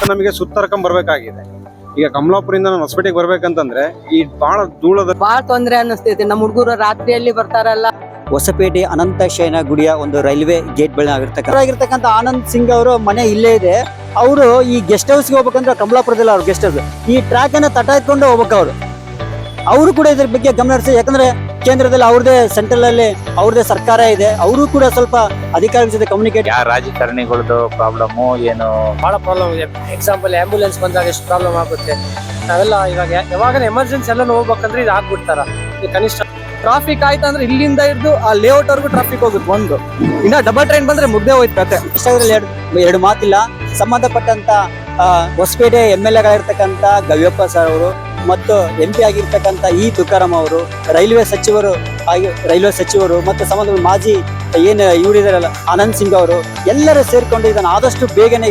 ನಮಗೆ ಸುತ್ತರ್ಕೊಂಡ್ ಬರ್ಬೇಕಾಗಿದೆ. ಈಗ ಕಮಲಾಪುರಿಂದ ನಾನು ಹೊಸಪೇಟೆಗೆ ಬರ್ಬೇಕಂತಂದ್ರೆ ಈ ಬಹಳ ತೊಂದ್ರೆ ಅನ್ನಿಸ್ತೈತಿ. ನಮ್ಮ ಹುಡುಗರು ರಾತ್ರಿಯಲ್ಲಿ ಬರ್ತಾರಲ್ಲ. ಹೊಸಪೇಟೆ ಅನಂತ ಶಯನ ಗುಡಿಯ ಒಂದು ರೈಲ್ವೆ ಗೇಟ್ ಬಳಿ ಆಗಿರ್ತಕ್ಕಂಥ ಆನಂದ್ ಸಿಂಗ್ ಅವರು ಮನೆ ಇಲ್ಲೇ ಇದೆ. ಅವರು ಈ ಗೆಸ್ಟ್ ಹೌಸ್ಗೆ ಹೋಗ್ಬೇಕಂದ್ರೆ ಕಮಲಾಪುರದಲ್ಲಿ ಅವ್ರ ಗೆಸ್ಟ್ ಹೌಸ್, ಈ ಟ್ರ್ಯಾಕ್ ಅನ್ನ ತಟಾಯ್ಕೊಂಡು ಹೋಗ್ಬೇಕು. ಅವರು ಕೂಡ ಇದ್ರ ಬಗ್ಗೆ ಗಮನ ಹರಿಸಿ, ಯಾಕಂದ್ರೆ ಕೇಂದ್ರದಲ್ಲಿ ಅವ್ರದೇ, ಸೆಂಟ್ರಲ್ ಅಲ್ಲಿ ಅವ್ರದೇ ಸರ್ಕಾರ ಇದೆ. ಅವರು ಕೂಡ ಸ್ವಲ್ಪ ಅಧಿಕಾರಿಗಳ ಜೊತೆ ಕಮ್ಯುನಿಕೇಟ್. ರಾಜಕಾರಣಿಗಳದ್ದು ಪ್ರಾಬ್ಲಮ್ ಏನು ಬಹಳ ಪ್ರಾಬ್ಲಮ್ ಇದೆ. ಎಕ್ಸಾಂಪಲ್ ಆಂಬ್ಯುಲೆನ್ಸ್ ಬಂದಾಗ ಎಷ್ಟು ಪ್ರಾಬ್ಲಮ್ ಆಗುತ್ತೆ. ನಾವೆಲ್ಲ ಇವಾಗ ಯಾವಾಗ ಎಮರ್ಜೆನ್ಸಿ ಎಲ್ಲ ಹೋಗ್ಬೇಕಂದ್ರೆ ಇದು ಹಾಕ್ಬಿಡ್ತಾರ. ಕನಿಷ್ಠ ಟ್ರಾಫಿಕ್ ಆಯ್ತು ಅಂದ್ರೆ ಇಲ್ಲಿಂದ ಹಿಡಿದು ಆ ಲೇಔಟ್ ವರ್ಗು ಟ್ರಾಫಿಕ್ ಹೋಗುತ್ತೆ. ಒಂದು ಇನ್ನ ಡಬಲ್ ಟ್ರೈನ್ ಬಂದ್ರೆ ಮುಗ್ದೆ ಹೋಯ್ತು ಕತೆ. ಇಷ್ಟರಲ್ಲಿ ಎರಡು ಮಾತಿಲ್ಲ. ಸಂಬಂಧಪಟ್ಟಂತ ಹೊಸಪೇಟೆ MLA ಗಳಿರ್ತಕ್ಕಂಥ ಗವ್ಯಪ್ಪ ಸರ್ ಅವರು ಮತ್ತು MP ಆಗಿರ್ತಕ್ಕಂಥ ತುಕಾರಾಮ್ ಅವರು, ರೈಲ್ವೆ ಸಚಿವರು ಮತ್ತು ಸಂಬಂಧ ಮಾಜಿ ಇವರಿದಾರಲ್ಲ ಆನಂದ್ ಸಿಂಗ್ ಅವರು, ಎಲ್ಲರೂ ಸೇರ್ಕೊಂಡು ಇದನ್ನು ಆದಷ್ಟು ಬೇಗನೆ